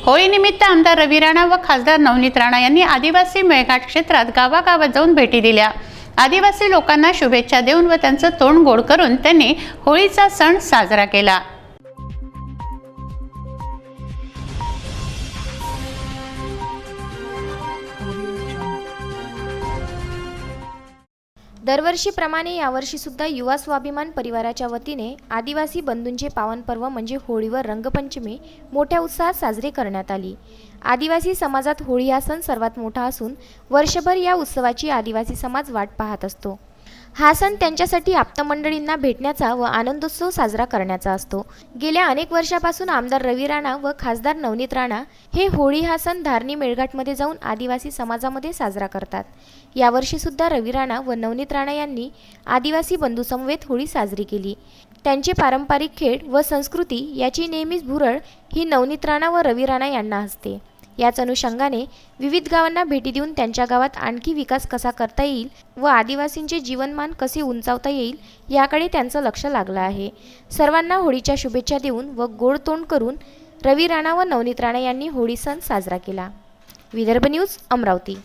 होळीनिमित्त आमदार रवी राणा व खासदार नवनीत राणा यांनी आदिवासी मेळघाट क्षेत्रात गावागावात जाऊन भेटी दिल्या। आदिवासी लोकांना शुभेच्छा देऊन व त्यांचं तोंड गोड करून त्यांनी होळीचा सण साजरा केला। दरवर्षीप्रमाणे यावर्षी सुद्धा युवा स्वाभिमान परिवाराच्या वतीने आदिवासी बंधूंचे पावन पर्व म्हणजे होळी व रंगपंचमी मोठ्या उत्साहात साजरी करण्यात आली। आदिवासी समाजात होळी हा सण सर्वात मोठा असून वर्षभर या उत्सवाची आदिवासी समाज वाट पाहत असतो। हा सण त्यांच्यासाठी आप्तमंडळींना भेटण्याचा व आनंदोत्सव साजरा करण्याचा असतो। गेल्या अनेक वर्षापासून आमदार रवी राणा व खासदार नवनीत राणा हे होळी हा सण धारणी मेळघाटमध्ये जाऊन आदिवासी समाजामध्ये साजरा करतात। यावर्षी सुद्धा रवी राणा व नवनीत राणा यांनी आदिवासी बंधूसमवेत होळी साजरी केली। त्यांचे पारंपरिक खेळ व संस्कृती याची नेहमीच भुरळ ही नवनीत राणा व रवी राणा यांना असते। याच अनुषंगाने विविध गावांना भेटी देऊन त्यांच्या गावात आणखी विकास कसा करता येईल व आदिवासींचे जीवनमान कसे उंचावता येईल याकडे त्यांचं लक्ष लागलं आहे। सर्वांना होळीच्या शुभेच्छा देऊन व गोड तोंड करून रवी राणा व नवनीत राणा यांनी होळी सण साजरा केला। विदर्भ न्यूज, अमरावती।